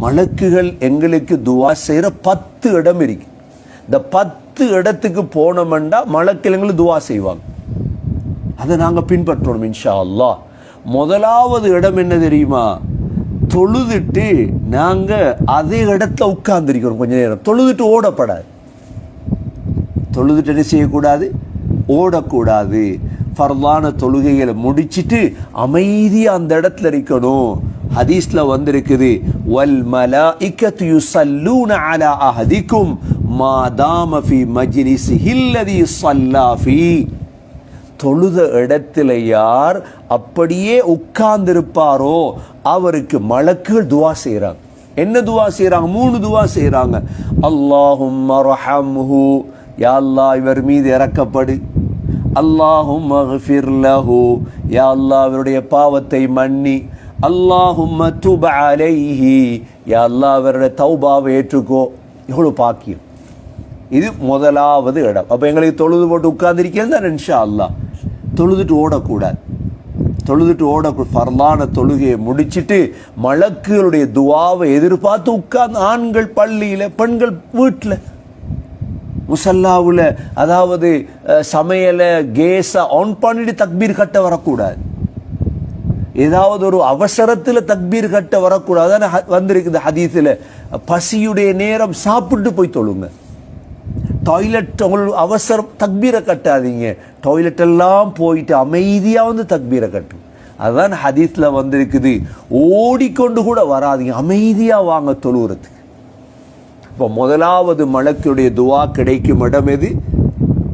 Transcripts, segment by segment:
மலக்குகள் எங்களுக்கு துவா செய்கிற 10 இடம் இருக்கு. இந்த 10 இடத்துக்கு போனோம்னா மலக்குகள் எங்களுக்கு துவா செய்வாங்க. அதை நாங்கள் பின்பற்றணும் இன்ஷா அல்லாஹ். முதலாவது இடம் என்ன தெரியுமா? தொழுதுட்டு நாங்கள் அதே இடத்துல உட்கார்ந்துருக்கிறோம் கொஞ்ச நேரம். தொழுதுட்டு ஓடப்படாது. தொழுதுட்டு என்ன செய்யக்கூடாது? ஓடக்கூடாது. ஃபர்லான தொழுகைகளை முடிச்சிட்டு அமைதியாக அந்த இடத்துல இருக்கணும். ஹதீஸ்ல வந்திருக்குது, வல் மலாயிகத்து யுஸல்லூன அலா அஹதிக்கும் மா தாம ஃபீ மஜ்லிஸிஹி அல்லதி ஸல்லா ஃபீ. தொழுத இடத்துல யார் அப்படியே உட்கார்ந்திருப்பாரோ அவருக்கு மலக்குகள் துவா செய்கிறாங்க. என்ன துவா செய்கிறாங்க? 3 துவா செய்கிறாங்க. அல்லாஹும்ம ரஹம்ஹு, யா அல்லாஹ் இவர் மீது இரக்கப்படு. அல்லாஹும்ம ஃகிஃபிர் லஹு, யா அல்லாஹ் இவருடைய பாவத்தை மன்னி. அல்லாஹும்ம துப் அலைஹி, யா அல்லாஹ் இவருடைய தௌபாவை ஏற்றுக்கோ. எவ்வளோ பாக்கியம்! இது முதலாவது இடம். அப்போ எங்களுக்கு தொழுது போட்டு உட்கார்ந்திருக்கிறது தான் இன்ஷா அல்லாஹ். தொழுதுட்டு ஓடக்கூடாது. தொழுதுட்டு ஓடக்கூடாது. ஃபர்லான தொழுகையை முடிச்சுட்டு மலக்குகளுடைய துவாவை எதிர்பார்த்து உட்கார்ந்து, ஆண்கள் பள்ளியில், பெண்கள் வீட்டில், முசல்லாவில், அதாவது சமையலை கேஸை ஆன் பண்ணிட்டு தக்பீர் கட்ட வரக்கூடாது. ஏதாவது ஒரு அவசரத்தில் தக்பீர் கட்ட வரக்கூடாது. வந்திருக்குது ஹதீஸில், பசியுடைய நேரம் சாப்பிட்டு போய் தொழுங்க. டாய்லெட் உங்களுக்கு அவசரம், தக்பீரை கட்டாதீங்க. டாய்லெட் எல்லாம் போயிட்டு அமைதியாக வந்து தக்பீரை கட்டு. அதுதான் ஹதீஸில் வந்திருக்குது. ஓடிக்கொண்டு கூட வராதிங்க, அமைதியாக வாங்க தொழுகிறதுக்கு. இப்போ முதலாவது மலக்குடைய துவா கிடைக்கும் இடம் எது?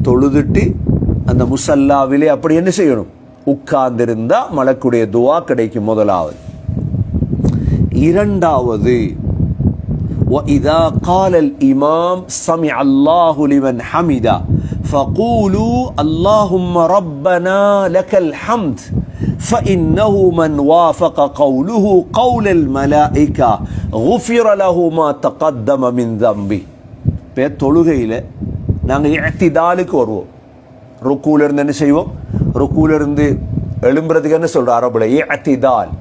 தொழுதுட்டு அந்த முசல்லாவிலே அப்படி என்ன செய்யணும்? உட்கார்ந்திருந்தா மலக்குடைய துவா கிடைக்கும். முதலாவது. இரண்டாவது, وَإِذَا قَالَ الْإِمَامُ سَمِعَ اللَّهُ لِمَنْ حَمِدَهُ فَقُولُوا اللَّهُمَّ رَبَّنَا لَكَ الْحَمْدُ فَإِنَّهُ مَنْ وَافَقَ قَوْلُهُ قَوْلَ الْمَلَائِكَةِ غُفِرَ لَهُ مَا تَقَدَّمَ مِنْ ذَنْبِهِ. இப்போ தொழுகையில் நாங்கள் இஅ்திதாலுக்கு வருவோம். ருக்கூல இருந்து என்ன செய்வோம்? ருக்கூல இருந்து எழும்புறதுக்கு என்ன சொல்ற அரபுல? இஅ்திதால்.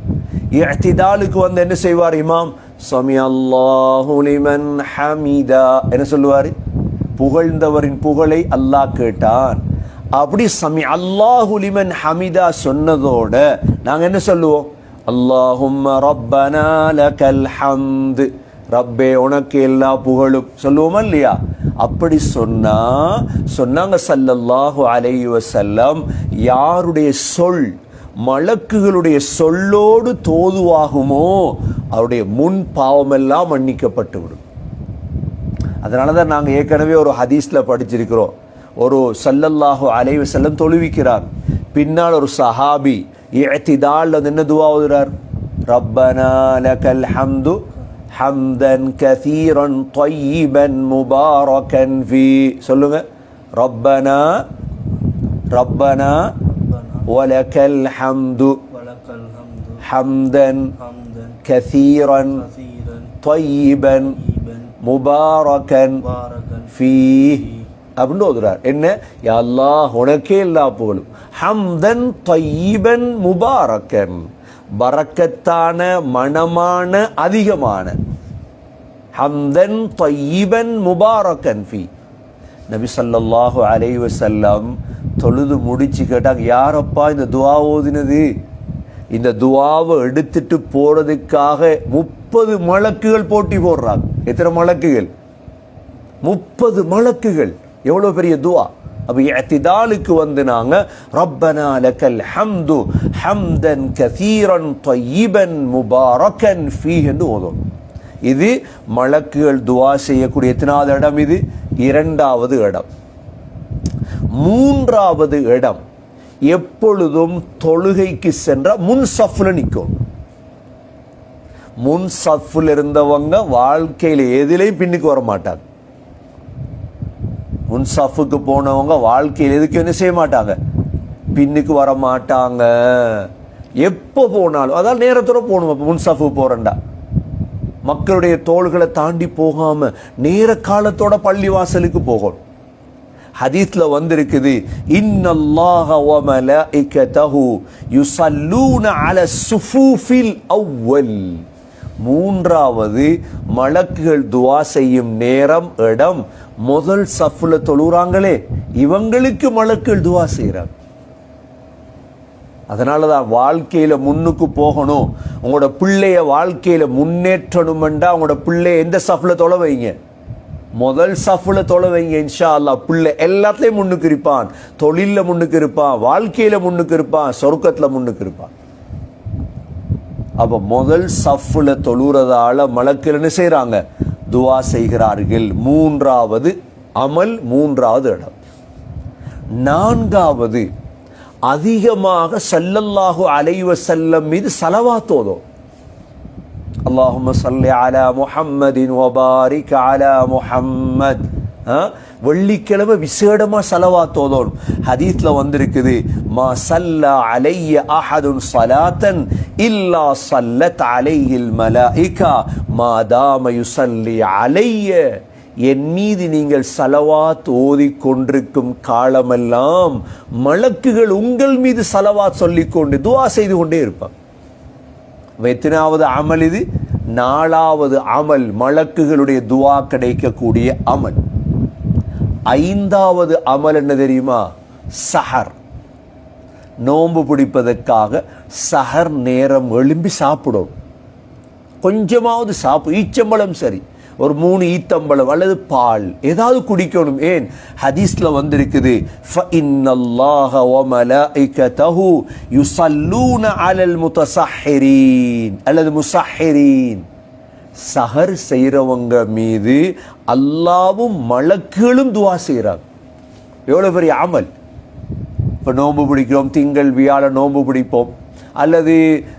இஅ்திதாலுக்கு வந்து என்ன செய்வார் இமாம்? சமி அல்லாஹு லிமன் ஹமிதா. என்ன சொல்லுவார்? புகழ்ந்தவரின் புகழை அல்லாஹ் கேட்டான். அப்படி சமி அல்லாஹு லிமன் ஹமிதா சொன்னதோட நாங்கள் என்ன சொல்லுவோம்? அல்லாஹும்ம ரப்பனா லக்கல் ஹம்து, ரப்பே உனக்கு எல்லா புகழும் சொல்லுவோமா இல்லையா? அப்படி சொன்னாங்க ஸல்லல்லாஹு அலைஹி வஸல்லம், யாருடைய சொல் மலக்குகளுடைய சொல்லோடு தோதுவாகுமோ அவருடைய முன் பாவமெல்லாம் மன்னிக்கப்பட்டு விடும். அதனால தான் நாங்கள் ஏற்கனவே ஒரு ஹதீஸில் படிச்சிருக்கிறோம். ஒரு ஸல்லல்லாஹு அலைஹி வஸல்லம் தொழுவிக்கிறார். பின்னால் ஒரு சஹாபி இஅ்திதால் என்ன துவா ஓதுறார்? ரப்பனா லக்கல் ஹம்து ஹம்தன் கஸீரன் த்வையிபன் முபாரக்கன் ஃபீ. சொல்லுங்க, ரப்பனா ரப்பனா வலக்கல் ஹம்து ஹம்தன் கஸீரன் த்வையிபன் முபாரக்கன் ஃபீ அப்படின்னு ஓதுறார். என்ன? யா அல்லாஹ் உனக்கே எல்லா புகழும். ஹம்தன் த்வையிபன் முபாரக்கன், பரக்கத்தான, மணமான, அதிகமான. ஹம்தன் த்வையிபன் முபாரக்கன் ஃபீ. நபி ஸல்லல்லாஹு அலைஹி வஸல்லம் தொழுது முடிச்சு கேட்டாங்க, யாரப்பா இந்த துவா ஓதினது? இந்த துவாவை எடுத்துட்டு போறதுக்காக 30 மலக்குகள் போட்டி போடுறாங்க. எத்தனை மலக்குகள்? 30 மலக்குகள். எவ்வளவு பெரிய துவா! அப்ப இஅ்திதாலுக்கு வந்து நாங்க ரப்பனா லக்கல் ஹம்து ஹம்தன் கஸீரன் த்வையிபன் முபாரக்கன் ஃபீஹ் என்று ஓதும். இது மலக்குகள் துவா செய்யக்கூடிய எத்தனாவது இடம்? இது இரண்டாவது இடம். மூன்றாவது இடம், எப்பொழுதும் தொழுகைக்கு சென்ற முன் சஃப்ல நிற்கும். முன் சஃப்ல இருந்தவங்க வாழ்க்கையில் எதிலையும் பின்னுக்கு வர மாட்டாங்க. முன் சஃபுக்கு போனவங்க வாழ்க்கையில் எதுக்கு என்ன செய்ய மாட்டாங்க? பின்னுக்கு வர மாட்டாங்க. எப்போ போனாலும், அதாவது நேரத்தோட போகணும். அப்போ முன் சஃபுக்கு போறேன்டா, மக்களுடைய தோள்களை தாண்டி போகாம நேர காலத்தோட பள்ளி வாசலுக்கு போகணும். ஹதீஸ்ல வந்திருக்குது, இன்னல்லாஹ வ மலாயிகதஹு யுஸல்லூன அலா ஸுஃபூஃபில் அவ்வல். மூன்றாவது மலக்குகள் துவா செய்யும் நேரம் இடம் முதல் சஃப்ல தொழுறாங்களே இவங்களுக்கு மலக்குகள் துவா செய்யறாங்க. அதனாலதான் வாழ்க்கையில முன்னுக்கு போகணும், உங்களோட பிள்ளைய வாழ்க்கையில முன்னேற்றணும்டா உங்களோட பிள்ளைய எந்த சஃப்ல தொலை வைங்க, முதல் சஃப்ல தொலை வைங்க. இன்ஷா அல்லாஹ் பிள்ளை எல்லாத்துலயும் முன்னுக்கு இருப்பான், தொழில முன்னுக்கு இருப்பான், வாழ்க்கையில முன்னுக்கு இருப்பான், சொர்க்கத்துல முன்னுக்கு இருப்பான். அப்ப முதல் சஃப்ல தொழுறதால மலக்குகள் என்ன செய்யறாங்க, துவா செய்கிறார்கள். மூன்றாவது அமல், மூன்றாவது இடம். நான்காவது அதிகமாக ஸல்லல்லாஹு அலைஹி வஸல்லம் மீது ஸலவாத் ஓதும். அல்லாஹும்ம ஸல்லி அலா முஹம்மதின் வ பாரிக் அலா முஹம்மத். வெள்ளிக்கிழமை விசேடமா ஸலவாத் ஓதணும். ஹதீஸ்ல வந்திருக்குது, மா ஸல்லா அலைய அஹதுன் ஸலாத்தன் இல்லா ஸல்லத் அலைஹில் மலாயிகா மா தாம யுஸல்லி அலைய. என் மீது நீங்கள் ஸலவாத் ஓதிக்கொண்டிருக்கும் காலமெல்லாம் மலக்குகள் உங்கள் மீது ஸலவாத் சொல்லிக்கொண்டு துஆ செய்து கொண்டே இருப்பாங்க. எத்தனாவது அமல் இது? நாலாவது அமல், மலக்குகளுடைய துஆ கிடைக்கக்கூடிய அமல். ஐந்தாவது அமல் என்ன தெரியுமா? சஹர். நோன்பு பிடிப்பதற்காக சஹர் நேரம் எழும்பி சாப்பிடும். கொஞ்சமாவது ஈச்சம்பழம் சரி, ஒரு 3 ஈத்தம்பழம் அல்லது பால் ஏதாவது குடிக்கணும். ஏன்? ஹதீஸ்ல வந்திருக்குது, ஃபஇன்னல்லாஹ வ மலாயிகதஹு யுஸல்லூன அலல் முத்தஸஹிரீன் அல்லது முஸஹிரீன். சஹர் செய்றவங்க மீது அல்லாஹ்வும் மலக்குகளும் துஆ செய்றாங்க. எவ்வளவு பெரிய அமல்! இப்போ நோன்பு பிடிக்கிறோம், திங்கள் வியாழன் நோன்பு பிடிப்போம், அல்லது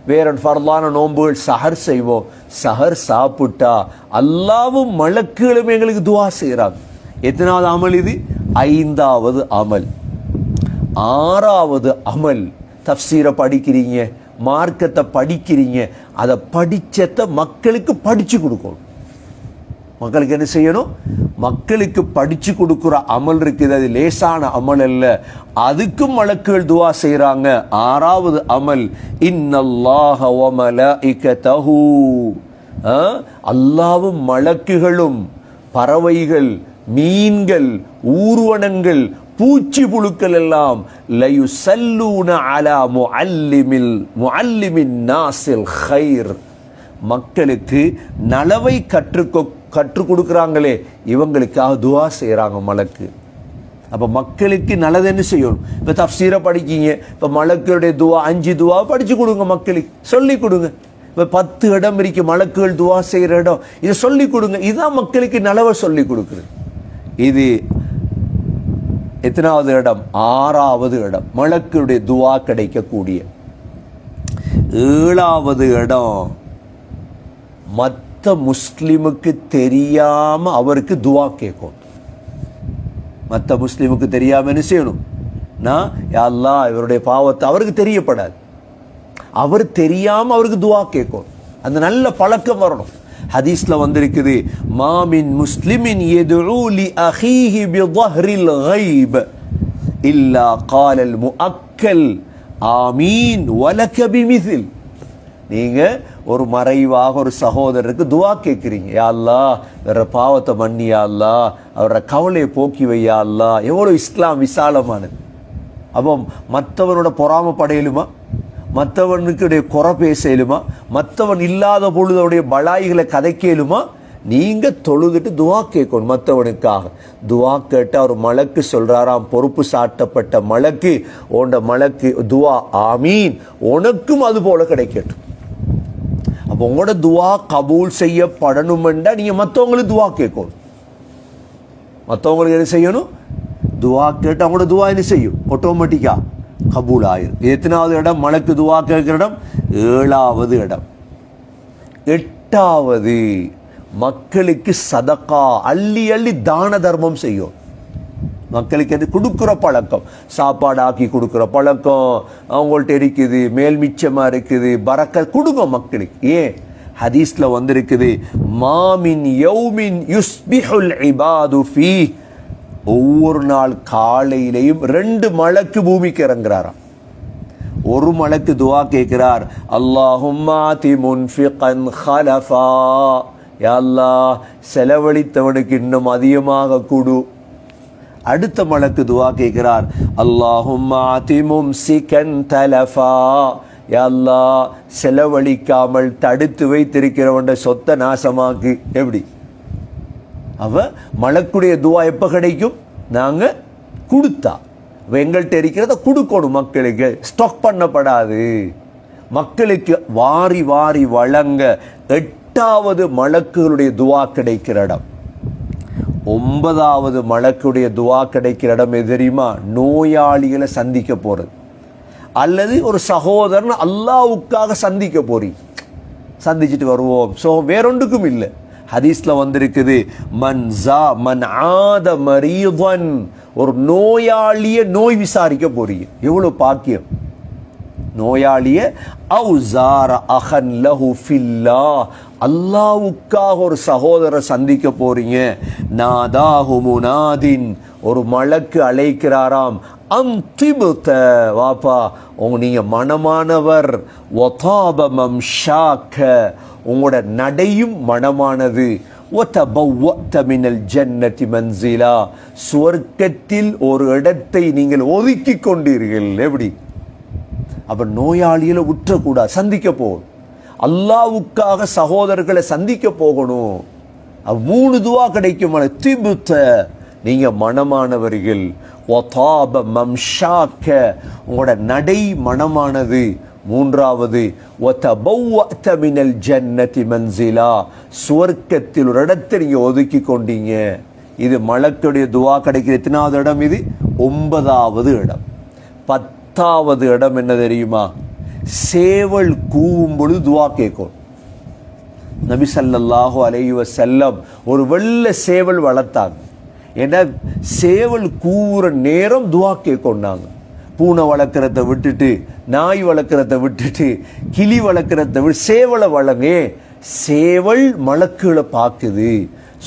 வேற ஃபர்லான நோன்புகள் சஹர் செய்வோம். சஹர் சாப்பிட்டா அல்லாஹ்வும் மலக்குகளும் எங்களுக்கு துஆ செய்றாங்க. எத்தனாவது அமல் இது? ஐந்தாவது அமல். ஆறாவது அமல், தஃப்சீரை படிக்கிறீங்க, மார்க்கத்தை படிக்கிறீங்க, அதை படிச்சத மக்களுக்கு படிச்சு கொடுக்கணும். மக்களுக்கு என்ன செய்யணும்? மக்களுக்கு படிச்சு கொடுக்கிற அமல் இருக்குது, அது லேசான அமல் அல்ல, அதுக்கும் மலக்குகள் துஆ செய்றாங்க. ஆறாவது அமல், இன்னல்லாஹ வ மலாயிகதஹு, அல்லாஹ்வும் மலக்குகளும் பறவைகள், மீன்கள், ஊர்வனங்கள், பூச்சி புழுக்கள் எல்லாம் லயுஸல்லூன அலா முஅல்லிமின் நாஸில் கைர், மக்களுக்கு நலவை கற்றுக் கொடுக்குறாங்களே இவங்களுக்காக துஆ செய்கிறாங்க மலக்கு. அப்போ மக்களுக்கு நல்லது என்ன செய்யணும்? இப்போ தஃப்சீரை படிக்கீங்க, இப்போ மலக்குடைய துஆ 5 துஆ படித்து கொடுங்க, மக்களுக்கு சொல்லி கொடுங்க. இப்போ 10 இடம் இருக்கு மலக்குகள் துஆ செய்கிற இடம், இதை சொல்லி கொடுங்க. இதுதான் மக்களுக்கு நலவை சொல்லி கொடுக்குறது. இது எத்தனாவது இடம்? ஆறாவது இடம், மலக்குடைய துஆ கிடைக்கக்கூடிய. ஏழாவது இடம், மற்ற முஸ்லிமுக்கு தெரியாம அவருக்கு துஆ கேட்கும். மற்ற முஸ்லிமுக்கு தெரியாம என்ன செய்யணும்? நான் யா அல்லாஹ் இவருடைய பாவத்தை அவருக்கு தெரியப்படாது, அவர் தெரியாம அவருக்கு துஆ கேட்கும். அந்த நல்ல பழக்கம் வரணும். ஹதீஸ்ல வந்திருக்குது, மாமின் முஸ்லிமின் யதுஉ லி அஹீஹி பிظஹரில் கைப் இல்லா காலல் முஅக்கல் ஆமீன் வலக பிமிஸ்ல். நீங்க ஒரு மறைவாக ஒரு சகோதரருக்கு துஆ கேட்கிறீங்க, யா அல்லாஹ் வேற பாவத்தை மன்னி, யா அல்லாஹ் அவரோட கவலையை போக்கி வை, யா அல்லாஹ். எவ்வளவு இஸ்லாம் விசாலமானது! அப்போ மற்றவனோட பொறாமப்படையலுமா? மற்றவனுக்கு குறை பேசலுமா? மற்றவன் இல்லாத பொழுது அவருடைய பலாய்களை கதைக்கலுமா? நீங்க தொழுதுட்டு துஆ கேட்கணும் மற்றவனுக்காக. துஆ கேட்ட ஒரு மலக்கு சொல்றாராம், பொறுப்பு சாட்டப்பட்ட மலக்கு, உண்ட மலக்கு துஆ ஆமீன், உனக்கும் அது போல கிடைக்கட்டும். அப்போ உங்களோட துஆ கபூல் செய்யப்படணும்னா நீங்க மற்றவங்களுக்கு துஆ கேட்கணும். மற்றவங்களுக்கு என்ன செய்யணும்? துஆ கேட்டு அவங்களோட துஆ என்ன செய்யும்? ஆட்டோமேட்டிக்கா கபூல் ஆயிரும். எத்தனாவது இடம்? மலக்கு துஆ கேட்கிற இடம். ஏழாவது இடம். எட்டாவது, மக்களுக்கு சதகா அள்ளி அள்ளி தான தர்மம் செய்யும். மக்களுக்கு அது கொடுக்குற பழக்கம், சாப்பாடு ஆக்கி கொடுக்குற பழக்கம் அவங்கள்ட்ட இருக்குது, மேல் மிச்சமா இருக்குது, பரக்க கொடுங்க மக்களுக்கு. ஏன்? ஹதீஸ்ல வந்திருக்குது, மாமின் யௌமின் யுஸ்பிஹுல் இபாது ஃபீ, ஒவ்வொரு நாள் காலையிலையும் 2 மலக்கு பூமிக்கு இறங்குறாராம். ஒரு மலக்கு துவா கேட்கிறார், அல்லாஹும்ம ஆதி முன்ஃபிகன் ஹலஃபா, யா அல்லாஹ் செலவழித்தவனுக்கு இன்னும் அதிகமாக கொடு. அடுத்த மலக்கு துவா கேட்கிறார், அல்லாஹும்ம ஆதி மும்சிகன் தலஃபா, யா அல்லாஹ் செலவழிக்காமல் தடுத்து வைத்திருக்கிறவன் சொத்தை நாசமாக்கு. எப்படி? அவ மலக்குடைய துவா எப்ப கிடைக்கும்? நாங்க கொடுத்தா. எங்கள்கிட்ட இருக்கிறத கொடுக்கணும், மக்களுக்கு ஸ்டாக் பண்ணப்படாது. மக்களுக்கு வாரி வாரி வழங்க 8வது மலக்குகளுடைய துவா கிடைக்கிற இடம். 9வது மலக்குடைய துவா கிடைக்கிற இடம் எது தெரியுமா? நோயாளிகளை சந்திக்க போறது, அல்லது ஒரு சகோதரன் அல்லாஹ்வுக்காக சந்திக்க போறீங்க, சந்திச்சுட்டு வருவோம். ஸோ வேறொன்றுக்கும் இல்லை. ஹதீஸ்ல வந்திருக்குது, மன் ஆத மரீதன், ஒரு நோயாளிய நோய் விசாரிக்க போறீங்க. எவ்வளவு பாக்கியம்! நோயாளிய அவுசார அஹன் லஹு ஃபில்லாஹ், அல்லாஹ்வுக்காக ஒரு சகோதரரை சந்திக்க போறீங்க. நாதாஹு முனாதின், ஒரு மலக்கு அழைக்கிறாராம், அந்திபுத, வாப்பா நீங்க மனமானவர். வதாப மம்ஷாக்க, உங்களோட நடையும் மனமானது. வதபவ்வத மினல் ஜன்னதி மன்சிலா, சுவர்க்கத்தில் ஒரு இடத்தை நீங்கள் ஒதுக்கி கொண்டீர்கள். எப்படி? அப்ப நோயாளியில உற்றக்கூடாது, சந்திக்க போகணும். அல்லாஹ்வுக்காக சகோதரர்களை சந்திக்க போகணும். 3 துவா கிடைக்கும். திபுத்த, நீங்க மனமானவர்கள். வதாப மம்ஷாக்க, உங்களோட நடை மனமானது. 3வது வதபவ்வத மினல் ஜன்னதி மன்சிலா, சுவர்க்கத்தில் ஒரு இடத்தை நீங்க ஒதுக்கி கொண்டீங்க. இது மலக்குடைய துவா கிடைக்கிற எத்தனாவது இடம்? இது 9வது இடம். 10வது இடம் என்ன தெரியுமா? சேவல் கூவும் பொழுது துவா கேட்கும். நபி ஸல்லல்லாஹு அலைஹி வஸல்லம் ஒரு வெள்ளை சேவல் வளர்த்தாங்க. ஏன்னா சேவல் கூவுற நேரம் துவா கேட்கொண்டாங்க. பூனை வளர்க்குறத விட்டுட்டு, நாய் வளர்க்குறத விட்டுட்டு, கிளி வளர்க்குறத விட்டு சேவலை வளங்க. சேவல் மலக்குகளை பார்க்குது.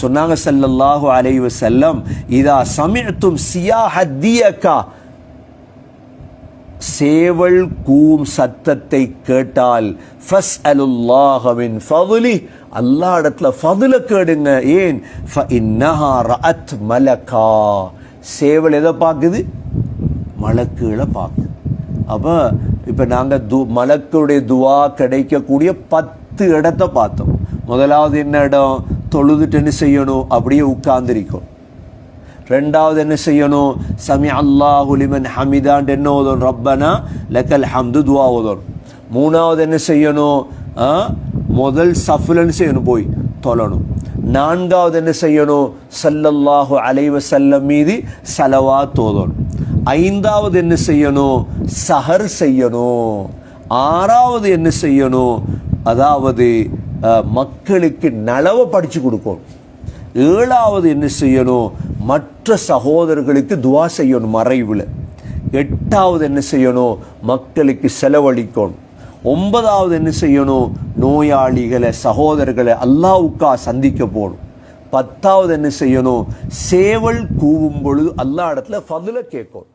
சொன்னாங்க ஸல்லல்லாஹு அலைஹி வஸல்லம், இதா சமிஅத்தும் சியாஹத் தியகா, சேவல் கூவும் சத்தத்தை கேட்டால் ஃபஸ்அலுல்லாஹ மின் ஃபضலி, அல்லாஹ் இடத்துல ஃபضல கேடுங்க. ஏன்? ஃபஇன்னஹா ரஅத் மலகா, சேவல் எதை பார்க்குது? மலக்குகளை பார்க்குது. அப்போ இப்போ நாங்கள் மலக்குடைய துவா கிடைக்கக்கூடிய 10 இடத்தை பார்த்தோம். முதலாவது என்ன இடம்? தொழுதுட்டு என்ன செய்யணும்? அப்படியே உட்கார்ந்திருக்கும். 2வது என்ன செய்யணும்? சமி அல்லாஹு லிமன் ஹமிதான் என்ன ஓதணும்? ரப்பனா லக்கல் ஹம்து துவா ஓதணும். 3வது என்ன செய்யணும்? முதல் சஃப்லன்னு செய்யணும், போய் தொழணும். 4வது என்ன செய்யணும்? ஸல்லல்லாஹு அலைஹி வஸல்லம் மீது ஸலவாத் ஓதணும். 5வது என்ன செய்யணும்? சஹர் செய்யணும். 6வது என்ன செய்யணும்? அதாவது மக்களுக்கு நலவை படிச்சு கொடுக்கணும். 7வது என்ன செய்யணும்? மற்ற சகோதரர்களுக்கு துவா செய்யணும் மறைவில். 8வது என்ன செய்யணும்? மக்களுக்கு செலவழிக்கணும். 9வது என்ன செய்யணும்? நோயாளிகளை சகோதரர்களை அல்லாஹ்வுக்கா சந்திக்க போகணும். 10வது என்ன செய்யணும்? சேவல் கூவும் பொழுது அல்லாஹ் இடத்துல ஃபضல கேட்கணும்.